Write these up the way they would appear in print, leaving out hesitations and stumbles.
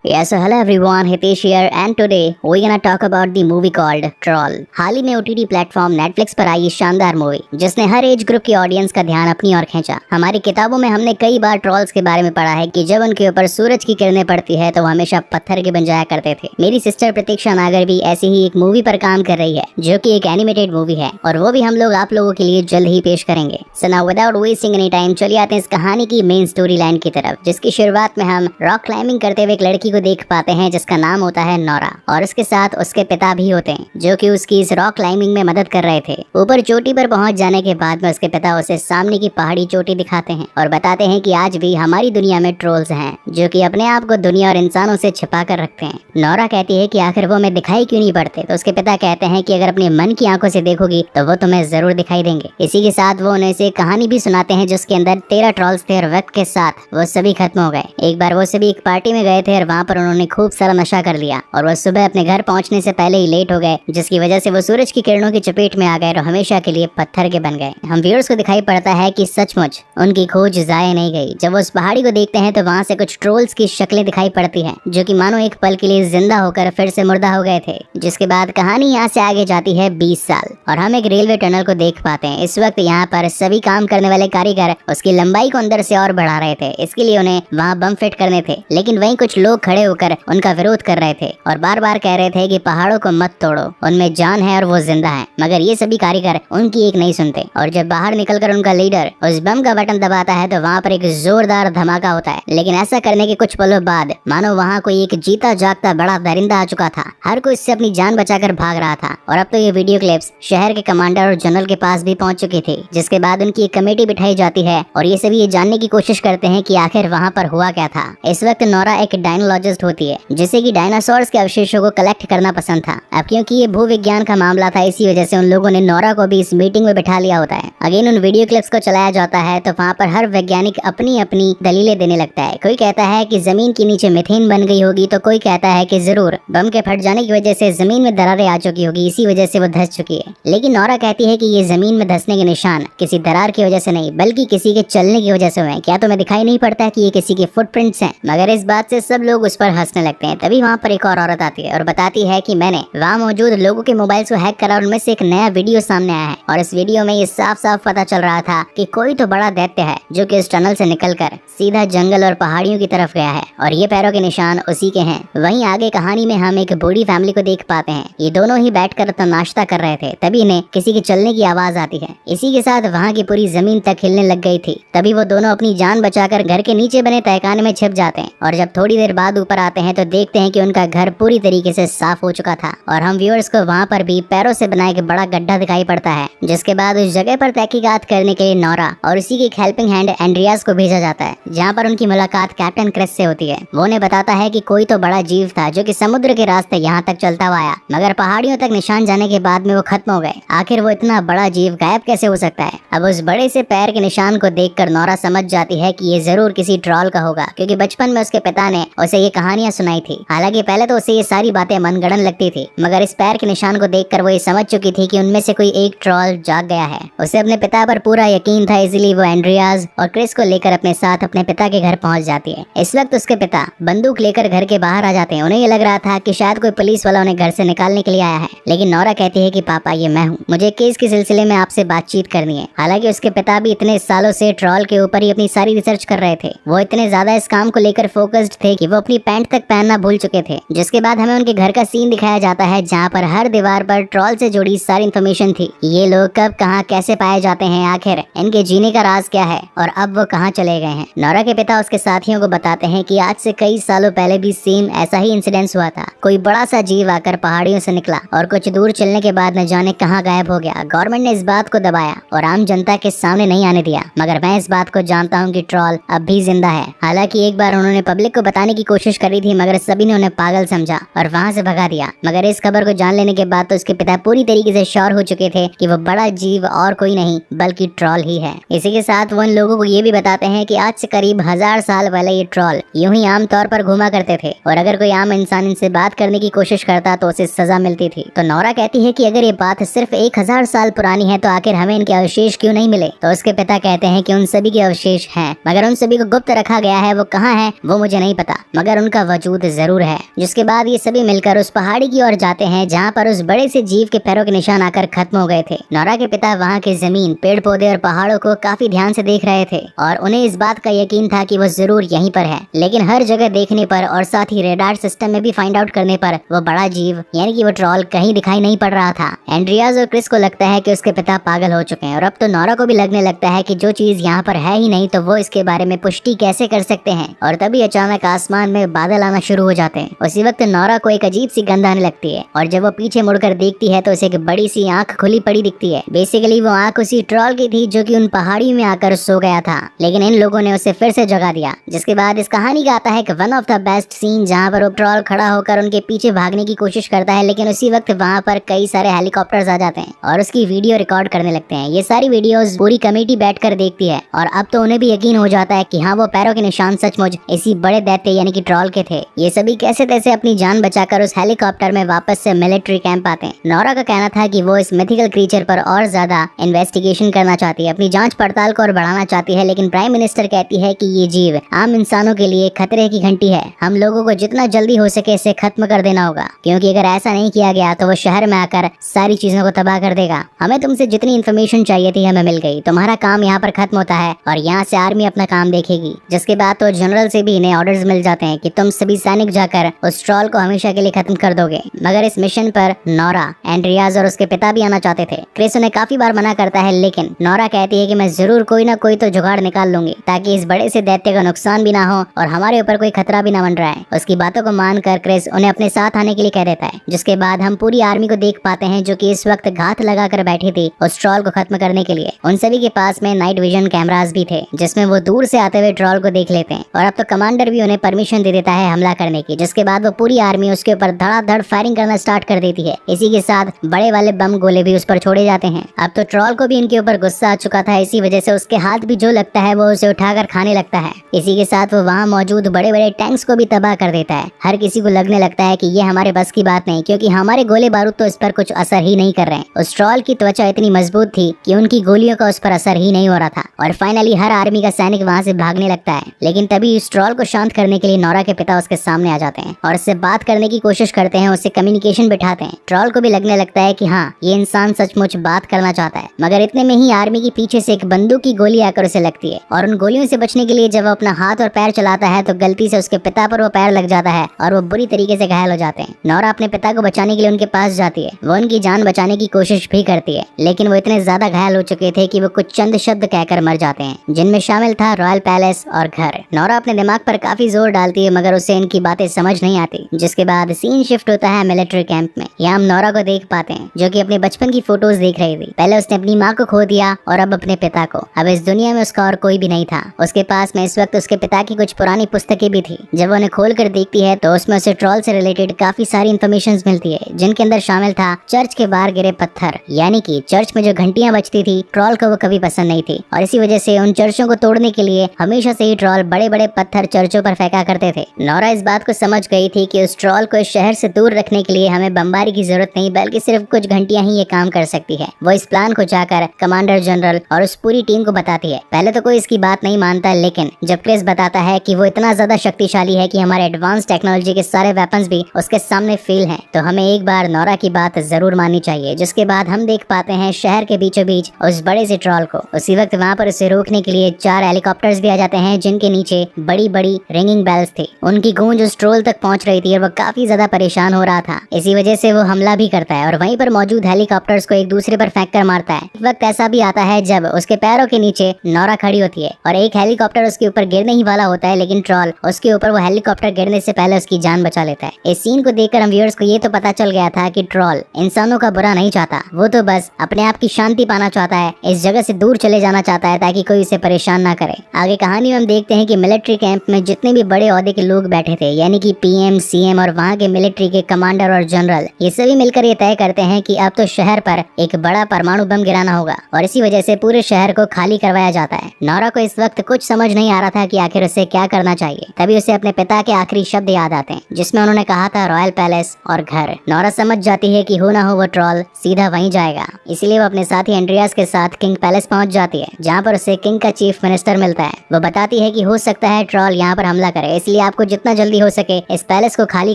Yes, so hello everyone, Hitesh here and today we're gonna talk about the movie called Troll। हाल ही में OTT platform Netflix पर आई शानदार movie जिसने हर age group की audience का ध्यान अपनी ओर खींचा। हमारी किताबों में हमने कई बार ट्रॉल्स के बारे में पढ़ा है कि जब उनके ऊपर सूरज की किरणें पड़ती है तो वो हमेशा पत्थर के बन जाया करते थे। मेरी सिस्टर प्रतीक्षा नागर भी ऐसी ही एक मूवी पर काम कर रही है जो कि एक एनिमेटेड मूवी है और वो भी हम लोग आप लोगों के लिए जल्द ही पेश करेंगे। So now without wasting any time चलिए आते हैं इस कहानी की मेन स्टोरी लाइन की तरफ, जिसकी शुरुआत में हम रॉक क्लाइंबिंग करते हुए एक लड़की को देख पाते हैं जिसका नाम होता है नोरा और उसके साथ उसके पिता भी होते हैं जो कि उसकी इस रॉक क्लाइंबिंग में मदद कर रहे थे। ऊपर चोटी पर पहुंच जाने के बाद में उसके पिता उसे सामने की पहाड़ी चोटी दिखाते हैं और बताते हैं कि आज भी हमारी दुनिया में ट्रोल्स हैं जो कि अपने आप को दुनिया और इंसानों से छिपा कर रखते हैं। नोरा कहती है कि आखिर वो हमें दिखाई क्यों नहीं पड़ते, तो उसके पिता कहते हैं कि अगर अपने मन की आंखों से देखोगी तो वो तुम्हें जरूर दिखाई देंगे। इसी के साथ वो उन्हें से कहानी भी सुनाते हैं जिसके अंदर 13 ट्रोल्स थे और वक्त के साथ वो सभी खत्म हो गए। एक बार वो सभी एक पार्टी में गए थे और वहाँ पर उन्होंने खूब सारा नशा कर लिया और वह सुबह अपने घर पहुंचने से पहले ही लेट हो गए, जिसकी वजह से वो सूरज की किरणों की चपेट में आ गए और हमेशा के लिए पत्थर के बन गए। हम व्यूअर्स को दिखाई पड़ता है कि सचमुच उनकी खोज जाया नहीं गई। जब वो उस पहाड़ी को देखते हैं तो वहाँ से कुछ ट्रोल्स की शक्लें दिखाई पड़ती हैं जो कि मानो एक पल के लिए जिंदा होकर फिर से मुर्दा हो गए थे। जिसके बाद कहानी यहाँ से आगे जाती है 20 साल और हम एक रेलवे टनल को देख पाते हैं। इस वक्त यहाँ पर सभी काम करने वाले कारीगर उसकी लंबाई को अंदर से और बढ़ा रहे थे। इसके लिए उन्हें वहाँ बम फिट करने थे, लेकिन वहीं कुछ लोग खड़े होकर उनका विरोध कर रहे थे और बार बार कह रहे थे कि पहाड़ों को मत तोड़ो, उनमें जान है और वो जिंदा है। मगर ये सभी कारीगर उनकी एक नहीं सुनते और जब बाहर निकलकर उनका लीडर उस बम का बटन दबाता है तो वहाँ पर एक जोरदार धमाका होता है। लेकिन ऐसा करने के कुछ पलों बाद मानो वहाँ कोई एक जीता जागता बड़ा दरिंदा आ चुका था। हर कोई इससे अपनी जान बचाकर भाग रहा था और अब तो ये वीडियो क्लिप्स शहर के कमांडर और जनरल के पास भी पहुंच चुकी थी। जिसके बाद उनकी एक कमेटी बिठाई जाती है और ये सभी ये जानने की कोशिश करते हैं कि आखिर वहाँ पर हुआ क्या था। इस वक्त नोरा एक डायनोलॉजिस्ट होती है जिसे कि डायनासोर्स के अवशेषों को कलेक्ट करना पसंद था। अब क्योंकि ये भूविज्ञान का मामला था, इसी वजह से उन लोगों ने नोरा को भी इस मीटिंग में बिठा लिया होता है। अगेन उन वीडियो क्लिप्स को चलाया जाता है तो वहाँ पर हर वैज्ञानिक अपनी अपनी दलीलें देने लगता है। कोई कहता है कि जमीन के नीचे मीथेन बन गई होगी, तो कोई कहता है कि जरूर बम के फट जाने की वजह से जमीन में दरारें आ चुकी होगी, इसी वजह से वो धंस चुकी है। लेकिन नोरा कहती है कि ये जमीन में धंसने के निशान किसी दरार की वजह से नहीं बल्कि किसी के चलने की वजह से हुए। क्या तुम्हें दिखाई नहीं पड़ता कि ये किसी के फुटप्रिंट्स हैं? मगर इस बात से सब लोग उस पर हंसने लगते हैं। तभी वहाँ पर एक और औरत आती है और बताती है कि मैंने वहाँ मौजूद लोगों के मोबाइल्स को हैक करा और उनमें से एक नया वीडियो सामने आया है और इस वीडियो में ये साफ साफ पता चल रहा था कि कोई तो बड़ा दैत्य है जो कि इस टनल से निकलकर सीधा जंगल और पहाड़ियों की तरफ गया है और ये पैरों के निशान उसी के हैं। वहीं आगे कहानी में हम एक बूढ़ी फैमिली को देख पाते हैं। ये दोनों ही बैठकर अपना नाश्ता कर रहे थे, तभी इन्हें किसी के चलने की आवाज आती है। इसी के साथ वहाँ की पूरी जमीन तक हिलने लग गई थी। तभी वो दोनों अपनी जान बचाकर घर के नीचे बने तहखाने में छिप जाते हैं और जब थोड़ी देर बाद ऊपर आते हैं तो देखते हैं कि उनका घर पूरी तरीके से साफ हो चुका था और हम व्यूअर्स को वहाँ पर भी पैरों से बनाया एक बड़ा गड्ढा दिखाई पड़ता है। जिसके बाद उस जगह पर तहकीकात करने के लिए नोरा और उसी की एक हेल्पिंग हैंड एंड्रियास को भेजा जाता है, जहाँ पर उनकी मुलाकात कैप्टन क्रिस से होती है। वो उन्हें बताता है कि कोई तो बड़ा जीव था जो कि समुद्र के रास्ते यहाँ तक चलता हुआ आया, मगर पहाड़ियों तक निशान जाने के बाद में वो खत्म हो गए। आखिर वो इतना बड़ा जीव गायब कैसे हो सकता है? अब उस बड़े से पैर के निशान को देखकर नोरा समझ जाती है कि ये जरूर किसी ट्रॉल का होगा, क्योंकि बचपन में उसके पिता ने उसे ये कहानियां सुनाई थी। हालांकि पहले तो उसे ये सारी बातें मनगढ़ंत लगती थी, मगर इस पैर के निशान को देखकर वो ये समझ चुकी थी कि उनमें से कोई एक ट्रॉल जाग गया है। उसे अपने पिता पर पूरा यकीन था, इसलिए वो एंड्रियास और क्रिस को लेकर अपने साथ अपने पिता के घर पहुंच जाती है। इस वक्त उसके पिता बंदूक लेकर घर के बाहर आ जाते हैं। उन्हें ये लग रहा था कि शायद कोई पुलिस वाला उन्हें घर से निकालने के लिए आया है, लेकिन नोरा कहती है कि पापा ये मैं हूँ, मुझे केस के सिलसिले में आपसे बातचीत करनी है। हालांकि उसके पिता भी इतने सालों से ट्रॉल के ऊपर ही अपनी सारी रिसर्च कर रहे थे। वो इतने ज्यादा इस काम को लेकर फोकस्ड थे कि वो अपनी पैंट तक पहनना भूल चुके थे। जिसके बाद हमें उनके घर का सीन दिखाया जाता है, जहाँ पर हर दीवार पर ट्रॉल से जुड़ी सारी इन्फॉर्मेशन थी। ये लोग कब कहाँ कैसे पाए जाते हैं, आखिर इनके जीने का राज क्या है और अब वो कहाँ चले गए हैं। नोरा के पिता उसके साथियों को बताते हैं कि आज से कई सालों पहले भी सेम ऐसा ही इंसिडेंस हुआ था। कोई बड़ा सा जीव आकर पहाड़ियों से निकला और कुछ दूर चलने के बाद न जाने कहाँ गायब हो गया। गवर्नमेंट ने इस बात को दबाया और आम जनता के सामने नहीं आने दिया, मगर मैं इस बात को जानता हूँ कि ट्रॉल अब भी जिंदा है। हालांकि एक बार उन्होंने पब्लिक को बताने की कोशिश करी थी, मगर सभी ने उन्हें पागल समझा और वहाँ से भगा दिया। मगर इस खबर को जान लेने के बाद तो उसके पिता पूरी तरीके से श्योर हो चुके थे कि वो बड़ा जीव और कोई नहीं बल्कि ट्रॉल ही है। इसी के साथ वो उन लोगों को ये भी बताते हैं कि आज से करीब 1000 साल पहले ये ट्रॉल यूं ही आम तौर पर घूमा करते थे और अगर कोई आम इंसान इनसे बात करने की कोशिश करता तो उसे सजा मिलती थी। तो नोरा कहती है कि अगर ये बात सिर्फ 1000 साल पुरानी है तो आखिर हमें इनके अवशेष क्यों नहीं मिले? तो उसके पिता कहते हैं कि उन सभी के अवशेष हैं, मगर उन सभी को गुप्त रखा गया है। वो कहाँ है वो मुझे नहीं पता, मगर मगर उनका वजूद जरूर है। जिसके बाद ये सभी मिलकर उस पहाड़ी की ओर जाते हैं जहाँ पर उस बड़े से जीव के पैरों के निशान आकर खत्म हो गए थे। नोरा के पिता वहाँ की जमीन, पेड़ पौधे और पहाड़ों को काफी ध्यान से देख रहे थे और उन्हें इस बात का यकीन था कि वो जरूर यहीं पर है। लेकिन हर जगह देखने पर और साथ ही रेडार सिस्टम में भी फाइंड आउट करने पर वो बड़ा जीव यानी कि वो ट्रॉल कहीं दिखाई नहीं पड़ रहा था। एंड्रियाज और क्रिस को लगता है कि उसके पिता पागल हो चुके हैं और अब तो नोरा को भी लगने लगता है कि जो चीज यहाँ पर है ही नहीं तो वो इसके बारे में पुष्टि कैसे कर सकते हैं। और तभी अचानक आसमान में बादल आना शुरू हो जाते हैं। उसी वक्त नोरा को एक अजीब सी गंध आने लगती है और जब वो पीछे मुड़कर देखती है तो उसे एक बड़ी सी आंख खुली पड़ी दिखती है। बेसिकली वो आंख उसी ट्रॉल की थी जो कि उन पहाड़ियों में आकर सो गया था, लेकिन इन लोगों ने उसे फिर से जगा दिया। जिसके बाद इस कहानी का आता है कि one of the best scene जहाँ पर वो ट्रॉल खड़ा होकर उनके पीछे भागने की कोशिश करता है, लेकिन उसी वक्त वहाँ पर कई सारे हेलीकॉप्टर्स आ जाते हैं और उसकी वीडियो रिकॉर्ड करने लगते हैं। ये सारी वीडियोस पूरी कमेटी बैठकर देखती है और अब तो उन्हें भी यकीन हो जाता है कि हाँ वो पैरों के निशान सचमुच इसी बड़े दैत्य यानी कि ट्रॉल के थे। ये सभी कैसे तैसे अपनी जान बचाकर उस हेलीकॉप्टर में वापस से मिलिट्री कैंप आते हैं। नोरा का कहना था कि वो इस मिथिकल क्रीचर पर और ज्यादा इन्वेस्टिगेशन करना चाहती है, अपनी जांच पड़ताल को और बढ़ाना चाहती है, लेकिन प्राइम मिनिस्टर कहती है कि ये जीव आम इंसानों के लिए खतरे की घंटी है। हम लोगों को जितना जल्दी हो सके इसे खत्म कर देना होगा, क्योंकि अगर ऐसा नहीं किया गया तो वो शहर में आकर सारी चीजों को तबाह कर देगा। हमें तुमसे जितनी इन्फॉर्मेशन चाहिए थी हमें मिल गई, तुम्हारा काम यहाँ पर खत्म होता है और यहाँ से आर्मी अपना काम देखेगी। जिसके बाद तो जनरल से भी इन्हें ऑर्डर्स मिल जाते हैं कि तुम सभी सैनिक जाकर उस ट्रॉल को हमेशा के लिए खत्म कर दोगे। मगर इस मिशन पर नोरा, एंड्रियाज और उसके पिता भी आना चाहते थे। क्रिस उन्हें काफी बार मना करता है, लेकिन नोरा कहती है कि मैं जरूर कोई ना कोई तो जुगाड़ निकाल लूंगी ताकि इस बड़े से दैत्य का नुकसान भी ना हो और हमारे ऊपर कोई खतरा भी ना बन रहा है। उसकी बातों को मानकर क्रिस उन्हें अपने साथ आने के लिए कह देता है। जिसके बाद हम पूरी आर्मी को देख पाते हैं जो कि इस वक्त घात लगाकर बैठी थी उस ट्रॉल को खत्म करने के लिए। उन सभी के पास में नाइट विजन कैमरास भी थे जिसमें वो दूर से आते हुए ट्रॉल को देख लेते हैं और अब तो कमांडर भी उन्हें परमिशन दे देता है हमला करने की। जिसके बाद वो पूरी आर्मी उसके ऊपर धड़ाधड़ फायरिंग करना स्टार्ट कर देती है। इसी के साथ बड़े वाले बम गोले भी उस पर छोड़े जाते हैं। अब तो ट्रॉल को भी इनके ऊपर गुस्सा आ चुका था, इसी वजह से उसके हाथ भी जो लगता है वो उसे उठाकर खाने लगता है। इसी के साथ वो वहाँ मौजूद बड़े बड़े टैंक्स को भी तबाह कर देता है। हर किसी को लगने लगता है कि ये हमारे बस की बात नहीं, क्योंकि हमारे गोले बारूद तो इस पर कुछ असर ही नहीं कर रहे हैं। उस ट्रॉल की त्वचा इतनी मजबूत थी कि उनकी गोलियों का उस पर असर ही नहीं हो रहा था और फाइनली हर आर्मी का सैनिक वहाँ से भागने लगता है। लेकिन तभी इस ट्रॉल को शांत करने के लिए नोरा के पिता उसके सामने आ जाते हैं और उससे बात करने की कोशिश करते हैं, उससे कम्युनिकेशन बिठाते हैं। ट्रॉल को भी लगने लगता है कि हाँ ये इंसान सचमुच बात करना चाहता है। मगर इतने में ही आर्मी के पीछे से एक बंदूक की गोली आकर उसे लगती है और उन गोलियों से बचने के लिए जब वो अपना हाथ और पैर चलाता है तो गलती से उसके पिता पर वो पैर लग जाता है और वो बुरी तरीके से घायल हो जाते हैं। नोरा अपने पिता को बचाने के लिए उनके पास जाती है। वो उनकी जान बचाने की कोशिश भी करती है, लेकिन वो इतने ज्यादा घायल हो चुके थे कि वो कुछ चंद शब्द कहकर मर जाते हैं, जिनमें शामिल था रॉयल पैलेस और घर। नोरा अपने दिमाग पर काफी जोर डालती है मगर उसे इनकी बातें समझ नहीं आती। जिसके बाद सीन शिफ्ट होता है मिलिट्री कैंप में। यहाँ हम नोरा को देख पाते हैं जो कि अपने बचपन की फोटोज देख रही थी। पहले उसने अपनी माँ को खो दिया और अब अपने पिता को। अब इस दुनिया में उसका और कोई भी नहीं था। उसके पास में इस वक्त उसके पिता की कुछ पुरानी पुस्तकें भी थी। जब वो उन्हें खोल कर देखती है तो उसमें उसे ट्रॉल से रिलेटेड काफी सारी इन्फॉर्मेशन मिलती है, जिनके अंदर शामिल था चर्च के बाहर गिरे पत्थर, यानी कि चर्च में जो घंटियां बजती थी ट्रॉल को वो कभी पसंद नहीं थी और इसी वजह से उन चर्चों को तोड़ने के लिए हमेशा से ही ट्रॉल बड़े बड़े पत्थर चर्चों पर फेंका करते थे। नोरा इस बात को समझ गई थी कि उस ट्रॉल को इस शहर से दूर रखने के लिए हमें बमबारी की जरूरत नहीं, बल्कि सिर्फ कुछ घंटियां ही ये काम कर सकती है। वो इस प्लान को जाकर कमांडर जनरल और उस पूरी टीम को बताती है। पहले तो कोई इसकी बात नहीं मानता, लेकिन जब क्रिस बताता है कि वो इतना ज्यादा शक्तिशाली है कि हमारे एडवांस टेक्नोलॉजी के सारे वेपन्स भी उसके सामने फेल हैं, तो हमें एक बार नोरा की बात जरूर माननी चाहिए। जिसके बाद हम देख पाते हैं शहर के बीचों बीच उस बड़े से ट्रॉल को। उसी वक्त वहाँ पर उसे रोकने के लिए 4 हेलीकॉप्टर्स भी आ जाते हैं, जिनके नीचे बड़ी बड़ी रिंगिंग बेल्स थी। उनकी गूंज उस ट्रोल तक पहुंच रही थी और वो काफी ज्यादा परेशान हो रहा था। इसी वजह से वो हमला भी करता है और वहीं पर मौजूद हेलीकॉप्टर्स को एक दूसरे पर फेंक कर मारता है। एक वक्त ऐसा भी आता है जब उसके पैरों के नीचे नोरा खड़ी होती है और एक हेलीकॉप्टर उसके ऊपर गिरने ही वाला होता है, लेकिन ट्रॉल उसके ऊपर वो हेलीकॉप्टर गिरने से पहले उसकी जान बचा लेता है। इस सीन को देखकर हम व्यूअर्स को ये तो पता चल गया था कि ट्रॉल इंसानों का बुरा नहीं चाहता, वो तो बस अपने आप की शांति पाना चाहता है, इस जगह से दूर चले जाना चाहता है ताकि कोई उसे परेशान ना करे। आगे कहानी में हम देखते हैं कि मिलिट्री कैंप में जितने भी बड़े ओहदे के लोग बैठे थे, यानी कि पीएम, सीएम और वहाँ के मिलिट्री के कमांडर और जनरल, ये सभी मिलकर ये तय करते हैं कि अब तो शहर पर एक बड़ा परमाणु बम गिराना होगा और इसी वजह से पूरे शहर को खाली करवाया जाता है। नोरा को इस वक्त कुछ समझ नहीं आ रहा था कि आखिर उसे क्या करना चाहिए। तभी उसे अपने पिता के आखिरी शब्द याद आते हैं, जिसमें उन्होंने कहा था रॉयल पैलेस और घर। नोरा समझ जाती है कि हो ना हो वो ट्रॉल सीधा वहीं जाएगा, इसलिए वो अपने साथी एंड्रियास के साथ किंग पैलेस पहुंच जाती है, जहाँ पर उसे किंग का चीफ मिनिस्टर मिलता है। वो बताती है कि हो सकता है ट्रॉल यहाँ पर हमला करे, इसलिए आपको जितना जल्दी हो सके इस पैलेस को खाली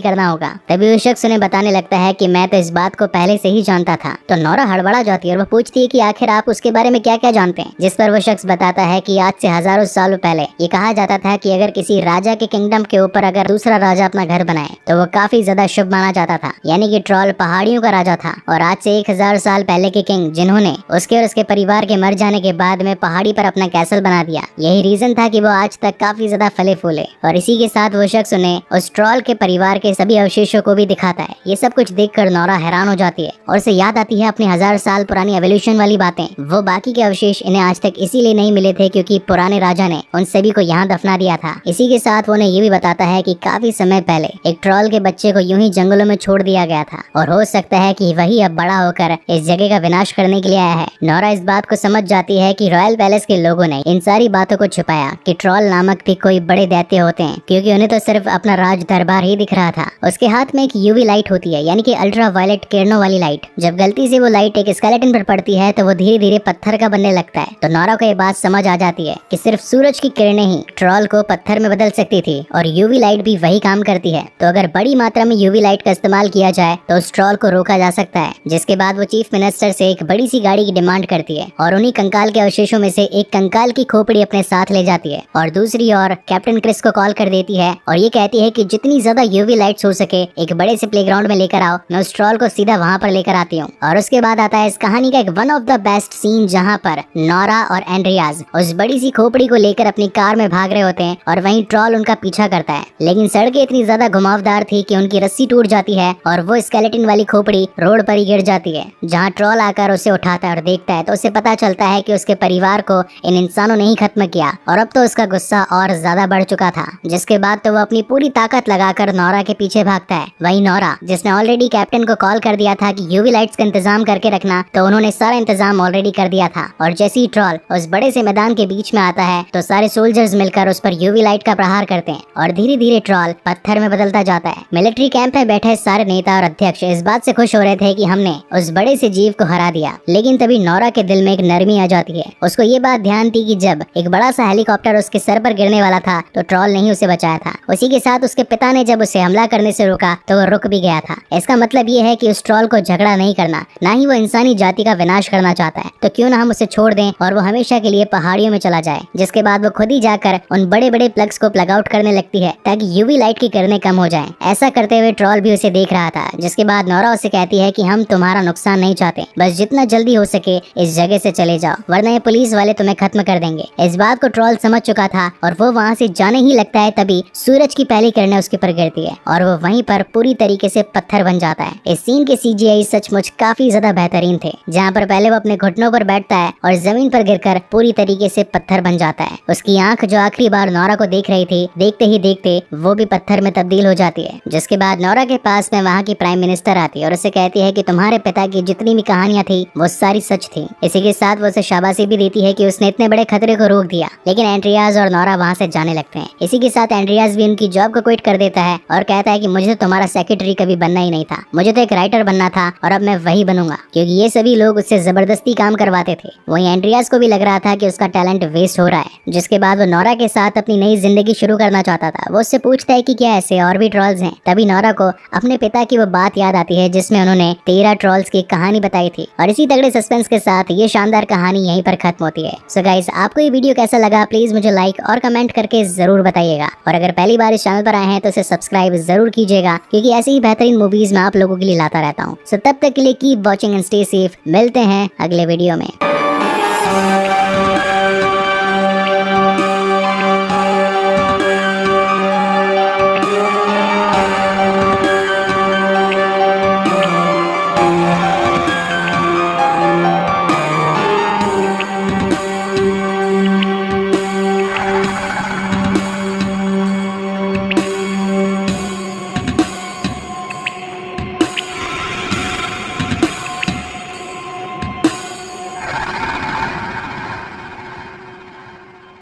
करना होगा। तभी वो शख्स उन्हें बताने लगता है कि मैं तो इस बात को पहले से ही जानता था। तो नोरा हड़बड़ा जाती है और वो पूछती है कि आखिर आप उसके बारे में क्या क्या जानते हैं। जिस पर वो शख्स बताता है कि आज से हजारों सालों पहले ये कहा जाता था कि अगर किसी राजा के किंगडम के ऊपर अगर दूसरा राजा अपना घर बनाए तो वो काफी ज्यादा शुभ माना जाता था, यानी कि ट्रॉल पहाड़ियों का राजा था। और आज से 1000 साल पहले के किंग जिन्होंने उसके और उसके परिवार के मर जाने के बाद में पहाड़ी पर अपना कैसल बना दिया, यही रीजन था कि वो आज तक काफी ज्यादा फले फूले। और इसी के साथ वो शख्स उन्हें उस ट्रॉल के परिवार के सभी अवशेषों को भी दिखाता है। ये सब कुछ देखकर नोरा हैरान हो जाती है और उसे याद आती है अपनी 1000 साल पुरानी एवोल्यूशन वाली बातें। वो बाकी के अवशेष इन्हें आज तक इसीलिए नहीं मिले थे क्योंकि पुराने राजा ने उन सभी को यहाँ दफना दिया था। इसी के साथ वो उन्हें ये भी बताता है कि काफी समय पहले एक ट्रॉल के बच्चे को यूं ही जंगलों में छोड़ दिया गया था और हो सकता है कि वही अब बड़ा होकर इस जगह का विनाश करने के लिए आया है। नोरा इस बात को समझ जाती है कि रॉयल पैलेस के लोगों ने इन सारी बातों को छुपाया कि ट्रॉल नामक भी कोई बड़े दैत्य होते हैं, क्योंकि उन्हें तो सिर्फ अपना राज दरबार ही दिख रहा था। उसके हाथ में एक यूवी लाइट होती है, यानी कि अल्ट्रा वायलेट किरणों वाली लाइट। जब गलती से वो लाइट एक स्केलेटन पर पड़ती है तो वो धीरे धीरे पत्थर का बनने लगता है। तो नोरा को ये बात समझ आ जाती है कि सिर्फ सूरज की किरणें ही ट्रॉल को पत्थर में बदल सकती थी और यूवी लाइट भी वही काम करती है। तो अगर बड़ी मात्रा में यूवी लाइट का इस्तेमाल किया जाए तो उस ट्रॉल को रोका जा सकता है। जिसके बाद वो चीफ मिनिस्टर से एक बड़ी सी गाड़ी की डिमांड करती है और उन्हीं कंकाल के अवशेषों में से एक कंकाल की खोपड़ी अपने साथ ले जाती है और दूसरी ओर कैप्टन क्रिस को कॉल कर देती है और ये कहती है कि जितनी ज्यादा यूवी लाइट्स हो सके एक बड़े से प्लेग्राउंड में लेकर आओ, मैं उस ट्रॉल को सीधा वहाँ पर लेकर आती हूँ। और उसके बाद आता है इस कहानी का एक one of the best scene, जहाँ पर नोरा और एंड्रियाज उस बड़ी सी खोपड़ी को लेकर अपनी कार में भाग रहे होते हैं और वहीं ट्रॉल उनका पीछा करता है। लेकिन सड़कें इतनी ज्यादा घुमावदार थी कि उनकी रस्सी टूट जाती है और वो स्केलेटन वाली खोपड़ी रोड पर ही गिर जाती है। जहाँ ट्रॉल आकर उसे उठाता है और देखता है तो उसे पता चलता है कि उसके परिवार को इन इंसानों ने ही खत्म किया और अब तो उसका गुस्सा और ज्यादा बढ़ चुका था। जिसके बाद तो वो अपनी पूरी ताकत लगाकर नोरा के पीछे भागता है। वही नोरा, जिसने ऑलरेडी कैप्टन को कॉल कर दिया था कि यूवी लाइट्स का इंतजाम करके रखना, तो उन्होंने सारा इंतजाम ऑलरेडी कर दिया था। और जैसे ही ट्रॉल उस बड़े से मैदान के बीच में आता है तो सारे सोल्जर्स मिलकर उस पर यूवी लाइट का प्रहार करते हैं और धीरे धीरे ट्रॉल पत्थर में बदलता जाता है। मिलिट्री कैंप में बैठे सारे नेता और अध्यक्ष इस बात से खुश हो रहे थे कि हमने उस बड़े से जीव को हरा दिया। लेकिन तभी नोरा के दिल में एक नरमी आ जाती है। उसको ये बात ध्यान थी कि जब एक बड़ा सा हेलीकॉप्टर उसके सर पर गिरने वाला था तो ट्रॉल ने ही उसे बचाया था। उसी के साथ उसके पिता ने जब उसे हमला करने से रोका तो वो रुक भी गया था। इसका मतलब ये है कि उस ट्रॉल को झगड़ा नहीं करना, ना ही वो इंसानी जाति का विनाश करना चाहता है। तो क्यों ना हम उसे छोड़ दें और वो हमेशा के लिए पहाड़ियों में चला जाए। जिसके बाद वो खुद ही जाकर उन बड़े बड़े प्लग्स को प्लग आउट करने लगती है ताकि यूवी लाइट की किरणें कम हो जाएं। ऐसा करते हुए ट्रॉल भी उसे देख रहा था। जिसके बाद नोरा उसे कहती है कि हम तुम्हारा नुकसान नहीं चाहते, बस जितना जल्दी हो सके इस जगह से चले जाओ, वरना ये पुलिस वाले तुम्हें खत्म कर देंगे। इस बात को ट्रॉल समझ चुका था और वो वहाँ से जाने ही लगता है। तभी सूरज की पहली किरणें उसके पर गिरती है और वो वहीं पर पूरी तरीके से पत्थर बन जाता है। इस सीन के CGI सचमुच काफी ज्यादा बेहतरीन थे, जहाँ पर पहले वो अपने घुटनों पर बैठता है और जमीन पर गिरकर पूरी तरीके से पत्थर बन जाता है। उसकी आंख जो आखिरी बार नोरा को देख रही थी, देखते ही देखते वो भी पत्थर में तब्दील हो जाती है। जिसके बाद नोरा के पास में वहाँ की प्राइम मिनिस्टर आती है और उसे कहती है कि तुम्हारे पिता की जितनी भी कहानियां थी वो सारी सच थी। इसी के साथ वो उसे शाबाशी भी देती है कि उसने इतने बड़े खतरे को रोक दिया। लेकिन एंड्रियाज और नोरा वहाँ से जाने लगते हैं। इसी के साथ एंड्रियाज भी उनकी जॉब को क्विट कर देता है और कहता है कि मुझे तो तुम्हारा सेक्रेटरी कभी बनना ही नहीं था, मुझे तो एक राइटर बनना था और अब मैं वही बनूंगा, क्योंकि ये सभी लोग उससे जबरदस्ती काम करवाते थे। वहीं एंड्रियाज को भी लग रहा था कि उसका टैलेंट वेस्ट हो रहा है। जिसके बाद वो नोरा के साथ अपनी नई जिंदगी शुरू करना चाहता था। वो उससे पूछता है कि क्या ऐसे और भी ट्रॉल्स हैं। तभी नोरा को अपने पिता की वो बात याद आती है जिसमें उन्होंने 13 ट्रॉल्स की कहानी बताई थी। और इसी तगड़े सस्पेंस के साथ ये शानदार कहानी यहीं पर खत्म होती है। सो गाइस, आपको ये वीडियो कैसा लगा प्लीज मुझे लाइक और कमेंट करके जरूर बताइएगा। और अगर पहली बार इस चैनल पर आए हैं तो इसे सब्सक्राइब जरूर कीजिएगा, क्योंकि ऐसे ही बेहतरीन मूवीज मैं आप लोगों के लिए लाता रहता हूँ। सो तब तक के लिए keep watching and stay safe. मिलते हैं अगले वीडियो में।